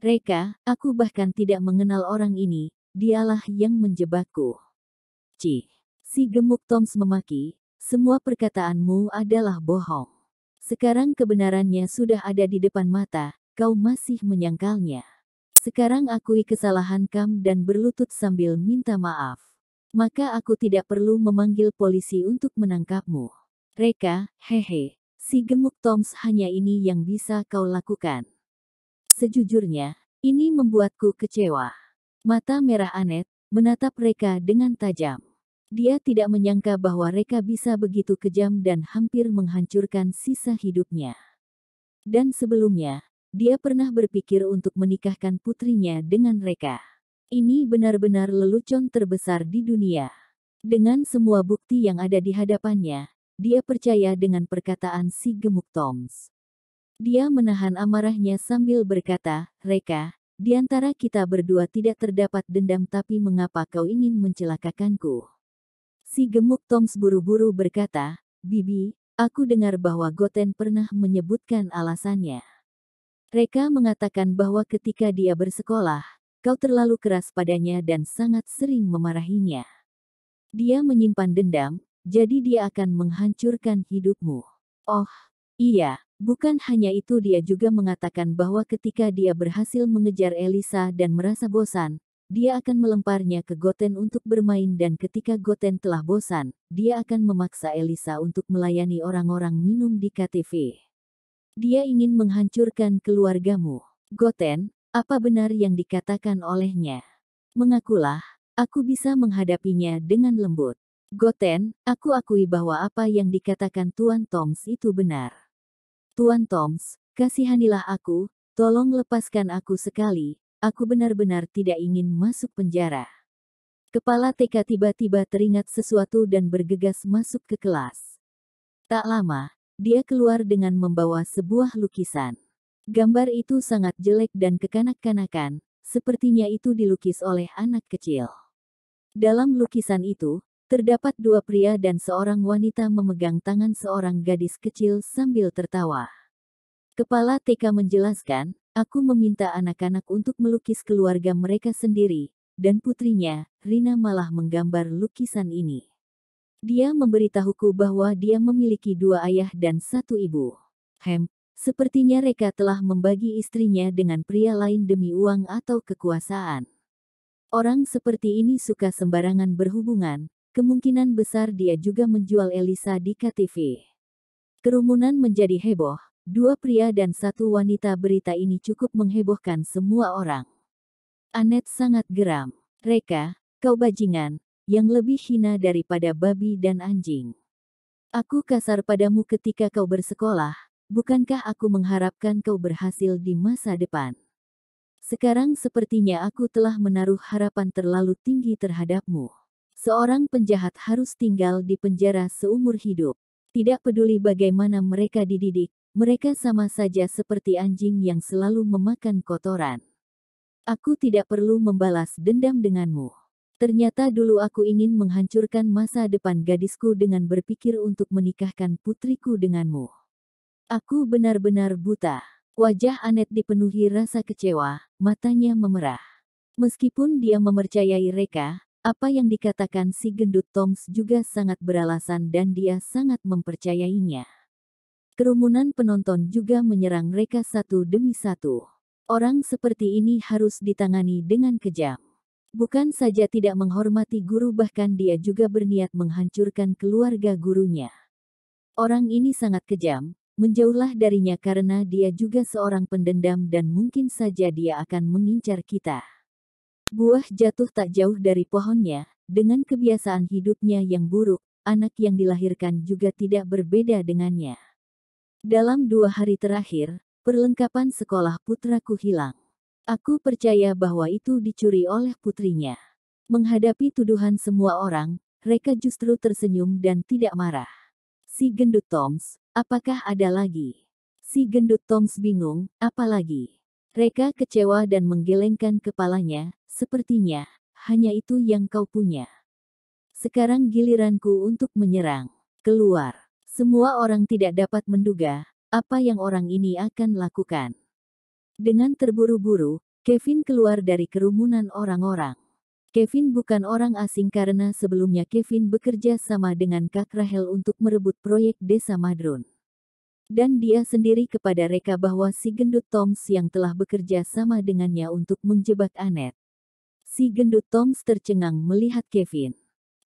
Reka, aku bahkan tidak mengenal orang ini, dialah yang menjebakku. Si gemuk Toms memaki, semua perkataanmu adalah bohong. Sekarang kebenarannya sudah ada di depan mata, kau masih menyangkalnya. Sekarang akui kesalahan kamu dan berlutut sambil minta maaf. Maka aku tidak perlu memanggil polisi untuk menangkapmu. Reka, hehe, si gemuk Toms hanya ini yang bisa kau lakukan. Sejujurnya, ini membuatku kecewa. Mata merah Anet menatap Reka dengan tajam. Dia tidak menyangka bahwa Reka bisa begitu kejam dan hampir menghancurkan sisa hidupnya. Dan sebelumnya, dia pernah berpikir untuk menikahkan putrinya dengan Reka. Ini benar-benar lelucon terbesar di dunia. Dengan semua bukti yang ada di hadapannya, dia percaya dengan perkataan si gemuk Toms. Dia menahan amarahnya sambil berkata, Reka, di antara kita berdua tidak terdapat dendam tapi mengapa kau ingin mencelakakanku? Si gemuk Toms buru-buru berkata, Bibi, aku dengar bahwa Goten pernah menyebutkan alasannya. Reka mengatakan bahwa ketika dia bersekolah, kau terlalu keras padanya dan sangat sering memarahinya. Dia menyimpan dendam, jadi dia akan menghancurkan hidupmu. Oh, iya, bukan hanya itu dia juga mengatakan bahwa ketika dia berhasil mengejar Elisa dan merasa bosan, dia akan melemparnya ke Goten untuk bermain dan ketika Goten telah bosan, dia akan memaksa Elisa untuk melayani orang-orang minum di KTV. Dia ingin menghancurkan keluargamu. Goten, apa benar yang dikatakan olehnya? Mengakulah, aku bisa menghadapinya dengan lembut. Goten, aku akui bahwa apa yang dikatakan Tuan Toms itu benar. Tuan Toms, kasihanilah aku, tolong lepaskan aku sekali, aku benar-benar tidak ingin masuk penjara. Kepala TK tiba-tiba teringat sesuatu dan bergegas masuk ke kelas. Tak lama, dia keluar dengan membawa sebuah lukisan. Gambar itu sangat jelek dan kekanak-kanakan, sepertinya itu dilukis oleh anak kecil. Dalam lukisan itu, terdapat dua pria dan seorang wanita memegang tangan seorang gadis kecil sambil tertawa. Kepala TK menjelaskan, aku meminta anak-anak untuk melukis keluarga mereka sendiri, dan putrinya, Rina malah menggambar lukisan ini. Dia memberitahuku bahwa dia memiliki dua ayah dan satu ibu. Sepertinya Reka telah membagi istrinya dengan pria lain demi uang atau kekuasaan. Orang seperti ini suka sembarangan berhubungan, kemungkinan besar dia juga menjual Elisa di KTV. Kerumunan menjadi heboh, dua pria dan satu wanita. Berita ini cukup menghebohkan semua orang. Anet sangat geram. Reka, kau bajingan, yang lebih hina daripada babi dan anjing. Aku kasar padamu ketika kau bersekolah, bukankah aku mengharapkan kau berhasil di masa depan? Sekarang sepertinya aku telah menaruh harapan terlalu tinggi terhadapmu. Seorang penjahat harus tinggal di penjara seumur hidup. Tidak peduli bagaimana mereka dididik, mereka sama saja seperti anjing yang selalu memakan kotoran. Aku tidak perlu membalas dendam denganmu. Ternyata dulu aku ingin menghancurkan masa depan gadisku dengan berpikir untuk menikahkan putriku denganmu. Aku benar-benar buta. Wajah Anet dipenuhi rasa kecewa, matanya memerah. Meskipun dia mempercayai Reka, apa yang dikatakan si gendut Toms juga sangat beralasan dan dia sangat mempercayainya. Kerumunan penonton juga menyerang Reka satu demi satu. Orang seperti ini harus ditangani dengan kejam. Bukan saja tidak menghormati guru, bahkan dia juga berniat menghancurkan keluarga gurunya. Orang ini sangat kejam. Menjauhlah darinya karena dia juga seorang pendendam dan mungkin saja dia akan mengincar kita. Buah jatuh tak jauh dari pohonnya, dengan kebiasaan hidupnya yang buruk, anak yang dilahirkan juga tidak berbeda dengannya. Dalam 2 hari terakhir, perlengkapan sekolah putraku hilang. Aku percaya bahwa itu dicuri oleh putrinya. Menghadapi tuduhan semua orang, Reka justru tersenyum dan tidak marah. Si gendut Toms, apakah ada lagi? Si gendut Toms bingung, apa lagi? Reka kecewa dan menggelengkan kepalanya, sepertinya, hanya itu yang kau punya. Sekarang giliranku untuk menyerang. Keluar. Semua orang tidak dapat menduga, apa yang orang ini akan lakukan. Dengan terburu-buru, Kevin keluar dari kerumunan orang-orang. Kevin bukan orang asing karena sebelumnya Kevin bekerja sama dengan Kak Rahel untuk merebut proyek Desa Madrun. Dan dia sendiri kepada Reka bahwa si gendut Toms yang telah bekerja sama dengannya untuk menjebak Annette. Si gendut Toms tercengang melihat Kevin.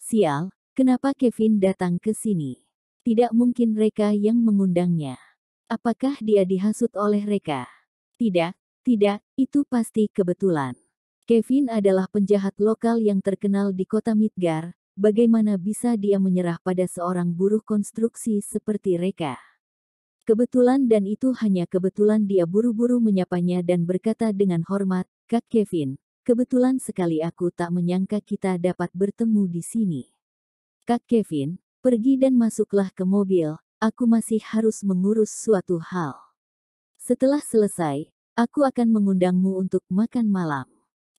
Sial, kenapa Kevin datang ke sini? Tidak mungkin Reka yang mengundangnya. Apakah dia dihasut oleh Reka? Tidak, tidak, itu pasti kebetulan. Kevin adalah penjahat lokal yang terkenal di kota Midgar. Bagaimana bisa dia menyerah pada seorang buruh konstruksi seperti Reka? Kebetulan dan itu hanya kebetulan dia buru-buru menyapanya dan berkata dengan hormat, Kak Kevin, kebetulan sekali aku tak menyangka kita dapat bertemu di sini. Kak Kevin, pergi dan masuklah ke mobil, aku masih harus mengurus suatu hal. Setelah selesai, aku akan mengundangmu untuk makan malam.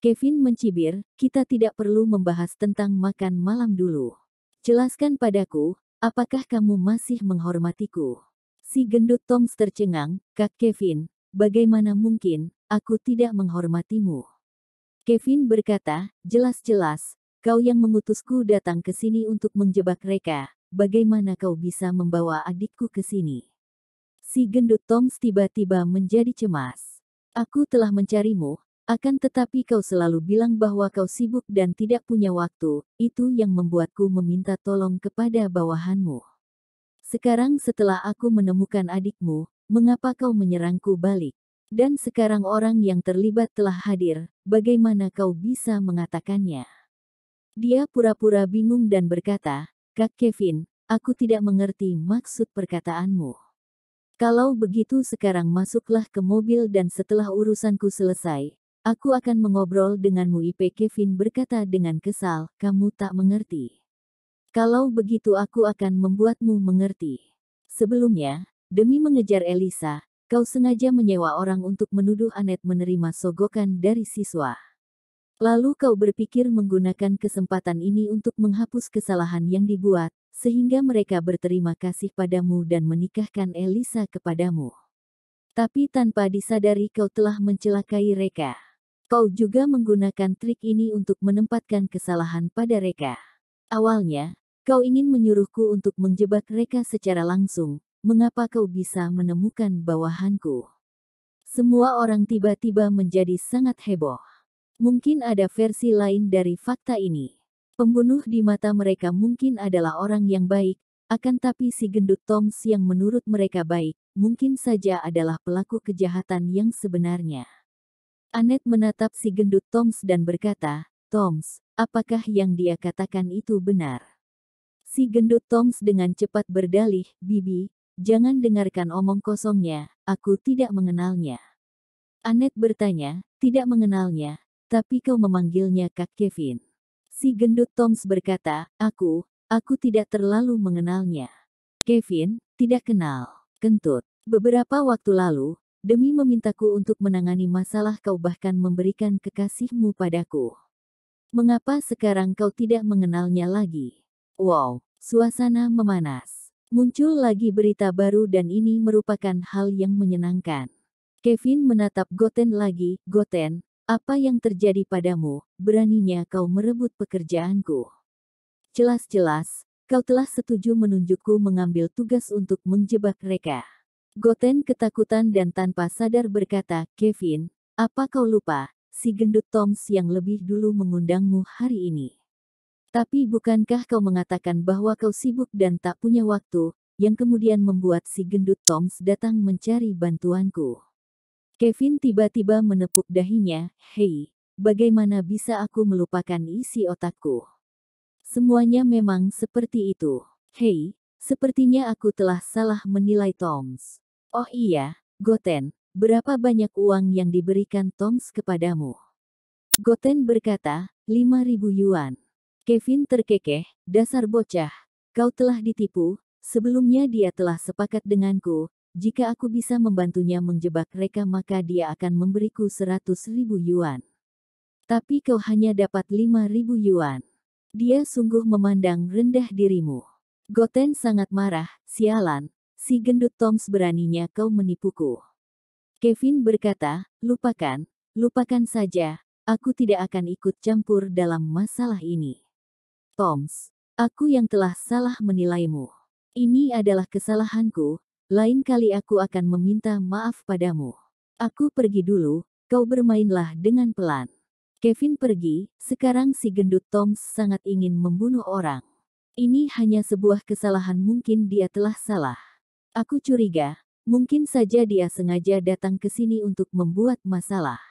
Kevin mencibir, kita tidak perlu membahas tentang makan malam dulu. Jelaskan padaku, apakah kamu masih menghormatiku? Si gendut Toms tercengang, Kak Kevin, bagaimana mungkin, aku tidak menghormatimu? Kevin berkata, jelas-jelas, kau yang mengutusku datang ke sini untuk menjebak Reka, bagaimana kau bisa membawa adikku ke sini? Si gendut Toms tiba-tiba menjadi cemas. Aku telah mencarimu, akan tetapi kau selalu bilang bahwa kau sibuk dan tidak punya waktu, itu yang membuatku meminta tolong kepada bawahanmu. Sekarang setelah aku menemukan adikmu, mengapa kau menyerangku balik? Dan sekarang orang yang terlibat telah hadir, bagaimana kau bisa mengatakannya? Dia pura-pura bingung dan berkata, Kak Kevin, aku tidak mengerti maksud perkataanmu. Kalau begitu sekarang masuklah ke mobil dan setelah urusanku selesai, aku akan mengobrol denganmu. Kevin berkata dengan kesal, kamu tak mengerti. Kalau begitu aku akan membuatmu mengerti. Sebelumnya, demi mengejar Elisa, kau sengaja menyewa orang untuk menuduh Annette menerima sogokan dari siswa. Lalu kau berpikir menggunakan kesempatan ini untuk menghapus kesalahan yang dibuat, sehingga mereka berterima kasih padamu dan menikahkan Elisa kepadamu. Tapi tanpa disadari kau telah mencelakai Reka. Kau juga menggunakan trik ini untuk menempatkan kesalahan pada Reka. Awalnya, kau ingin menyuruhku untuk menjebak Reka secara langsung. Mengapa kau bisa menemukan bawahanku? Semua orang tiba-tiba menjadi sangat heboh. Mungkin ada versi lain dari fakta ini. Pembunuh di mata mereka mungkin adalah orang yang baik, akan tapi si gendut Toms yang menurut mereka baik, mungkin saja adalah pelaku kejahatan yang sebenarnya. Annette menatap si gendut Toms dan berkata, Toms, apakah yang dia katakan itu benar? Si gendut Toms dengan cepat berdalih, Bibi, jangan dengarkan omong kosongnya, aku tidak mengenalnya. Annette bertanya, tidak mengenalnya, tapi kau memanggilnya Kak Kevin. Si gendut Toms berkata, aku tidak terlalu mengenalnya. Kevin, tidak kenal. Kentut. Beberapa waktu lalu, demi memintaku untuk menangani masalah kau bahkan memberikan kekasihmu padaku. Mengapa sekarang kau tidak mengenalnya lagi? Wow, suasana memanas. Muncul lagi berita baru dan ini merupakan hal yang menyenangkan. Kevin menatap Goten lagi, Goten, apa yang terjadi padamu, beraninya kau merebut pekerjaanku. Jelas-jelas, kau telah setuju menunjukku mengambil tugas untuk menjebak Reka. Goten ketakutan dan tanpa sadar berkata, Kevin, apa kau lupa, si gendut Toms yang lebih dulu mengundangmu hari ini. Tapi bukankah kau mengatakan bahwa kau sibuk dan tak punya waktu, yang kemudian membuat si gendut Toms datang mencari bantuanku. Kevin tiba-tiba menepuk dahinya, hei, bagaimana bisa aku melupakan isi otakku? Semuanya memang seperti itu. Hei, sepertinya aku telah salah menilai Toms. Oh iya, Goten, berapa banyak uang yang diberikan Toms kepadamu? Goten berkata, 5.000 yuan. Kevin terkekeh, dasar bocah, kau telah ditipu, sebelumnya dia telah sepakat denganku, jika aku bisa membantunya menjebak Reka maka dia akan memberiku 100.000 yuan. Tapi kau hanya dapat 5.000 yuan. Dia sungguh memandang rendah dirimu. Goten sangat marah, sialan, si gendut Toms beraninya kau menipuku. Kevin berkata, lupakan, lupakan saja, aku tidak akan ikut campur dalam masalah ini. Toms, aku yang telah salah menilaimu. Ini adalah kesalahanku, lain kali aku akan meminta maaf padamu. Aku pergi dulu, kau bermainlah dengan pelan. Kevin pergi, sekarang si gendut Toms sangat ingin membunuh orang. Ini hanya sebuah kesalahan, mungkin dia telah salah. Aku curiga, mungkin saja dia sengaja datang ke sini untuk membuat masalah.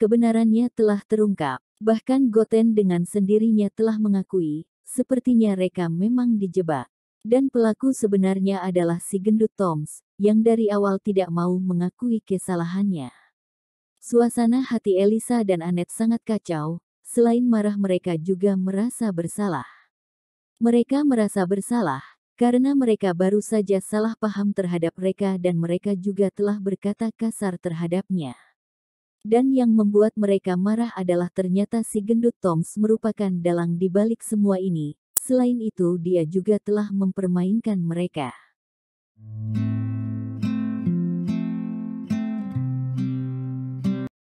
Kebenarannya telah terungkap, bahkan Goten dengan sendirinya telah mengakui, sepertinya mereka memang dijebak. Dan pelaku sebenarnya adalah si gendut Toms, yang dari awal tidak mau mengakui kesalahannya. Suasana hati Elisa dan Annette sangat kacau, selain marah mereka juga merasa bersalah. Mereka merasa bersalah, karena mereka baru saja salah paham terhadap mereka dan mereka juga telah berkata kasar terhadapnya. Dan yang membuat mereka marah adalah ternyata si gendut Toms merupakan dalang di balik semua ini. Selain itu dia juga telah mempermainkan mereka.